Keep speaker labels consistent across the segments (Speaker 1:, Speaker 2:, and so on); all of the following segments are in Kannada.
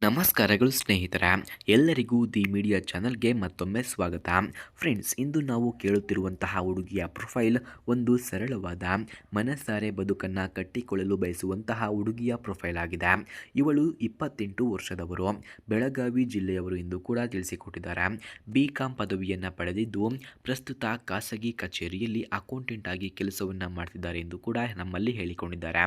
Speaker 1: ನಮಸ್ಕಾರಗಳು ಸ್ನೇಹಿತರೆ, ಎಲ್ಲರಿಗೂ ದಿ ಮೀಡಿಯಾ ಚಾನಲ್ಗೆ ಮತ್ತೊಮ್ಮೆ ಸ್ವಾಗತ. ಫ್ರೆಂಡ್ಸ್, ಇಂದು ನಾವು ಕೇಳುತ್ತಿರುವಂತಹ ಹುಡುಗಿಯ ಪ್ರೊಫೈಲ್ ಒಂದು ಸರಳವಾದ ಮನಸಾರೆ ಬದುಕನ್ನು ಕಟ್ಟಿಕೊಳ್ಳಲು ಬಯಸುವಂತಹ ಹುಡುಗಿಯ ಪ್ರೊಫೈಲ್ ಆಗಿದೆ. ಇವಳು 28 ವರ್ಷದವರು, ಬೆಳಗಾವಿ ಜಿಲ್ಲೆಯವರು ಎಂದು ಕೂಡ ತಿಳಿಸಿಕೊಟ್ಟಿದ್ದಾರೆ. BCom ಪದವಿಯನ್ನು ಪಡೆದಿದ್ದು ಪ್ರಸ್ತುತ ಖಾಸಗಿ ಕಚೇರಿಯಲ್ಲಿ ಅಕೌಂಟೆಂಟ್ ಆಗಿ ಕೆಲಸವನ್ನು ಮಾಡ್ತಿದ್ದಾರೆ ಎಂದು ಕೂಡ ನಮ್ಮಲ್ಲಿ ಹೇಳಿಕೊಂಡಿದ್ದಾರೆ.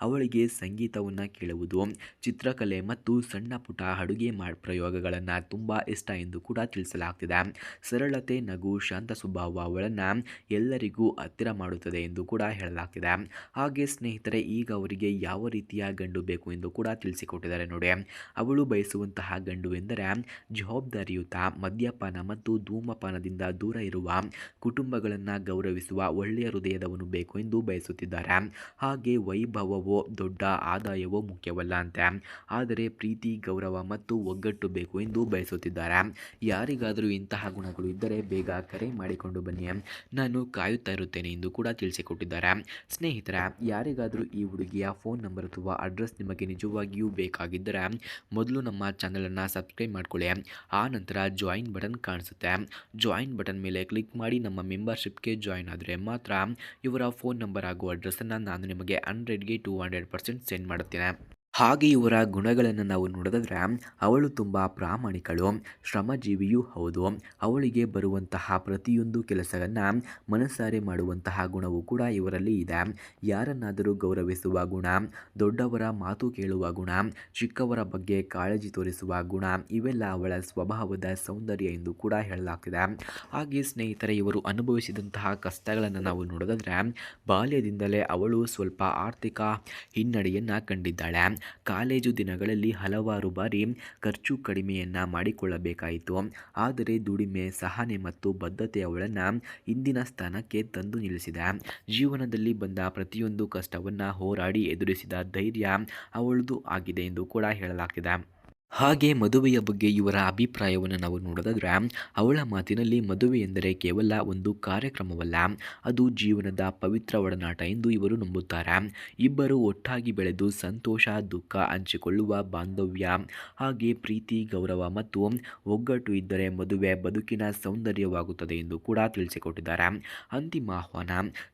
Speaker 1: ಅವಳಿಗೆ ಸಂಗೀತವನ್ನು ಕೇಳುವುದು, ಚಿತ್ರಕಲೆ ಮತ್ತು ಸಣ್ಣ ಪುಟ್ಟ ಅಡುಗೆ ಪ್ರಯೋಗಗಳನ್ನು ತುಂಬ ಇಷ್ಟ ಎಂದು ಕೂಡ ತಿಳಿಸಲಾಗ್ತಿದೆ. ಸರಳತೆ, ನಗು, ಶಾಂತ ಸ್ವಭಾವ ಅವಳನ್ನು ಎಲ್ಲರಿಗೂ ಹತ್ತಿರ ಮಾಡುತ್ತದೆ ಎಂದು ಕೂಡ ಹೇಳಲಾಗ್ತಿದೆ. ಹಾಗೆ ಸ್ನೇಹಿತರೆ, ಈಗ ಅವರಿಗೆ ಯಾವ ರೀತಿಯ ಗಂಡು ಬೇಕು ಎಂದು ಕೂಡ ತಿಳಿಸಿಕೊಟ್ಟಿದ್ದಾರೆ ನೋಡಿ. ಅವಳು ಬಯಸುವಂತಹ ಗಂಡು ಎಂದರೆ ಜವಾಬ್ದಾರಿಯುತ, ಮದ್ಯಪಾನ ಮತ್ತು ಧೂಮಪಾನದಿಂದ ದೂರ ಇರುವ, ಕುಟುಂಬಗಳನ್ನು ಗೌರವಿಸುವ ಒಳ್ಳೆಯ ಹೃದಯದವನು ಬೇಕು ಎಂದು ಬಯಸುತ್ತಿದ್ದಾರೆ. ಹಾಗೆ ವೈಭವವೋ ದೊಡ್ಡ ಆದಾಯವೋ ಮುಖ್ಯವಲ್ಲ ಅಂತೆ, ಆದರೆ ಪ್ರೀತಿ, ಗೌರವ ಮತ್ತು ಒಗ್ಗಟ್ಟು ಬೇಕು ಎಂದು ಬಯಸುತ್ತಿದ್ದಾರೆ. ಯಾರಿಗಾದರೂ ಇಂತಹ ಗುಣಗಳು ಇದ್ದರೆ ಬೇಗ ಕರೆ ಮಾಡಿಕೊಂಡು ಬನ್ನಿ, ನಾನು ಕಾಯುತ್ತಾ ಇರುತ್ತೇನೆ ಎಂದು ಕೂಡ ತಿಳಿಸಿಕೊಟ್ಟಿದ್ದಾರೆ. ಸ್ನೇಹಿತರ, ಯಾರಿಗಾದರೂ ಈ ಹುಡುಗಿಯ ಫೋನ್ ನಂಬರ್ ಅಥವಾ ಅಡ್ರೆಸ್ ನಿಮಗೆ ನಿಜವಾಗಿಯೂ ಬೇಕಾಗಿದ್ದರೆ ಮೊದಲು ನಮ್ಮ ಚಾನಲನ್ನು ಸಬ್ಸ್ಕ್ರೈಬ್ ಮಾಡ್ಕೊಳ್ಳಿ. ಆ ನಂತರ ಜಾಯಿನ್ ಬಟನ್ ಕಾಣಿಸುತ್ತೆ, ಜಾಯಿನ್ ಬಟನ್ ಮೇಲೆ ಕ್ಲಿಕ್ ಮಾಡಿ ನಮ್ಮ ಮೆಂಬರ್ಶಿಪ್ಗೆ ಜಾಯಿನ್ ಆದರೆ ಮಾತ್ರ ಇವರ ಫೋನ್ ನಂಬರ್ ಹಾಗೂ ಅಡ್ರೆಸ್ಸನ್ನು ನಾನು ನಿಮಗೆ 100ಗೆ 200% ಸೆಂಡ್ ಮಾಡುತ್ತೇನೆ. ಹಾಗೆ ಇವರ ಗುಣಗಳನ್ನು ನಾವು ನೋಡೋದಾದರೆ, ಅವಳು ತುಂಬ ಪ್ರಾಮಾಣಿಕಳು, ಶ್ರಮಜೀವಿಯೂ ಹೌದು. ಅವಳಿಗೆ ಬರುವಂತಹ ಪ್ರತಿಯೊಂದು ಕೆಲಸವನ್ನು ಮನಸಾರೆ ಮಾಡುವಂತಹ ಗುಣವೂ ಕೂಡ ಇವರಲ್ಲಿ ಇದೆ. ಯಾರನ್ನಾದರೂ ಗೌರವಿಸುವ ಗುಣ, ದೊಡ್ಡವರ ಮಾತು ಕೇಳುವ ಗುಣ, ಚಿಕ್ಕವರ ಬಗ್ಗೆ ಕಾಳಜಿ ತೋರಿಸುವ ಗುಣ, ಇವೆಲ್ಲ ಅವಳ ಸ್ವಭಾವದ ಸೌಂದರ್ಯ ಎಂದು ಕೂಡ ಹೇಳಲಾಗ್ತಿದೆ. ಹಾಗೆ ಸ್ನೇಹಿತರೆ, ಇವರು ಅನುಭವಿಸಿದಂತಹ ಕಷ್ಟಗಳನ್ನು ನಾವು ನೋಡೋದಾದರೆ, ಬಾಲ್ಯದಿಂದಲೇ ಅವಳು ಸ್ವಲ್ಪ ಆರ್ಥಿಕ ಹಿನ್ನಡೆಯನ್ನು ಕಂಡಿದ್ದಾಳೆ. ಕಾಲೇಜು ದಿನಗಳಲ್ಲಿ ಹಲವಾರು ಬಾರಿ ಖರ್ಚು ಕಡಿಮೆಯನ್ನು ಮಾಡಿಕೊಳ್ಳಬೇಕಾಯಿತು. ಆದರೆ ದುಡಿಮೆ, ಸಹನೆ ಮತ್ತು ಬದ್ಧತೆ ಅವಳನ್ನು ಇಂದಿನ ಸ್ಥಾನಕ್ಕೆ ತಂದು ನಿಲ್ಲಿಸಿದೆ. ಜೀವನದಲ್ಲಿ ಬಂದ ಪ್ರತಿಯೊಂದು ಕಷ್ಟವನ್ನು ಹೋರಾಡಿ ಎದುರಿಸಿದ ಧೈರ್ಯ ಅವಳದು ಆಗಿದೆ ಎಂದು ಕೂಡ ಹೇಳಲಾಗ್ತಿದೆ. ಹಾಗೆ ಮದುವೆಯ ಬಗ್ಗೆ ಇವರ ಅಭಿಪ್ರಾಯವನ್ನು ನಾವು ನೋಡೋದಾದರೆ, ಅವಳ ಮಾತಿನಲ್ಲಿ ಮದುವೆ ಎಂದರೆ ಕೇವಲ ಒಂದು ಕಾರ್ಯಕ್ರಮವಲ್ಲ, ಅದು ಜೀವನದ ಪವಿತ್ರ ಒಡನಾಟ ಎಂದು ಇವರು ನಂಬುತ್ತಾರೆ. ಇಬ್ಬರು ಒಟ್ಟಾಗಿ ಬೆಳೆದು ಸಂತೋಷ, ದುಃಖ ಹಂಚಿಕೊಳ್ಳುವ ಬಾಂಧವ್ಯ, ಹಾಗೆ ಪ್ರೀತಿ, ಗೌರವ ಮತ್ತು ಒಗ್ಗಟ್ಟು ಇದ್ದರೆ ಮದುವೆ ಬದುಕಿನ ಸೌಂದರ್ಯವಾಗುತ್ತದೆ ಎಂದು ಕೂಡ ತಿಳಿಸಿಕೊಟ್ಟಿದ್ದಾರೆ. ಅಂತಿಮ ಆಹ್ವಾನ.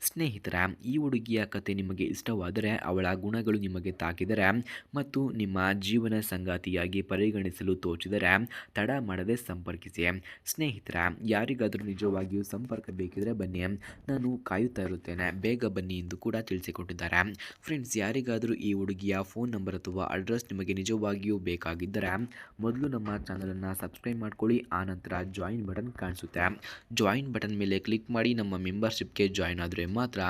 Speaker 1: ಸ್ನೇಹಿತರ, ಈ ಹುಡುಗಿಯ ಕತೆ ನಿಮಗೆ ಇಷ್ಟವಾದರೆ, ಅವಳ ಗುಣಗಳು ನಿಮಗೆ ತಾಕಿದರೆ ಮತ್ತು ನಿಮ್ಮ ಜೀವನ ಸಂಗಾತಿಯಾಗಿ ಪರಿಗಣಿಸಲು ತೋಚಿದರೆ ತಡ ಮಾಡದೆ ಸಂಪರ್ಕಿಸಿ. ಸ್ನೇಹಿತರ, ಯಾರಿಗಾದರೂ ನಿಜವಾಗಿಯೂ ಸಂಪರ್ಕ ಬೇಕಿದ್ರೆ ಬನ್ನಿ, ನಾನು ಕಾಯುತ್ತಾ ಇರುತ್ತೇನೆ, ಬೇಗ ಬನ್ನಿ ಎಂದು ಕೂಡ ತಿಳಿಸಿಕೊಟ್ಟಿದ್ದಾರೆ. ಫ್ರೆಂಡ್ಸ್, ಯಾರಿಗಾದರೂ ಈ ಹುಡುಗಿಯ ಫೋನ್ ನಂಬರ್ ಅಥವಾ ಅಡ್ರೆಸ್ ನಿಮಗೆ ನಿಜವಾಗಿಯೂ ಬೇಕಾಗಿದ್ದರೆ ಮೊದಲು ನಮ್ಮ ಚಾನಲನ್ನು ಸಬ್ಸ್ಕ್ರೈಬ್ ಮಾಡ್ಕೊಳ್ಳಿ. ಆನಂತರ ಜಾಯಿನ್ ಬಟನ್ ಕಾಣಿಸುತ್ತೆ, ಜಾಯಿನ್ ಬಟನ್ ಮೇಲೆ ಕ್ಲಿಕ್ ಮಾಡಿ ನಮ್ಮ ಮೆಂಬರ್ಶಿಪ್ಗೆ ಜಾಯಿನ್ ಆದರೆ ಮಾತ್ರ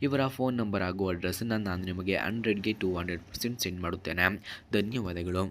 Speaker 1: ಇವರ ಫೋನ್ ನಂಬರ್ ಹಾಗೂ ಅಡ್ರೆಸ್ಸನ್ನು ನಾನು ನಿಮಗೆ 100ಗೆ 200% ಸೆಂಡ್ ಮಾಡುತ್ತೇನೆ. ಧನ್ಯವಾದಗಳು.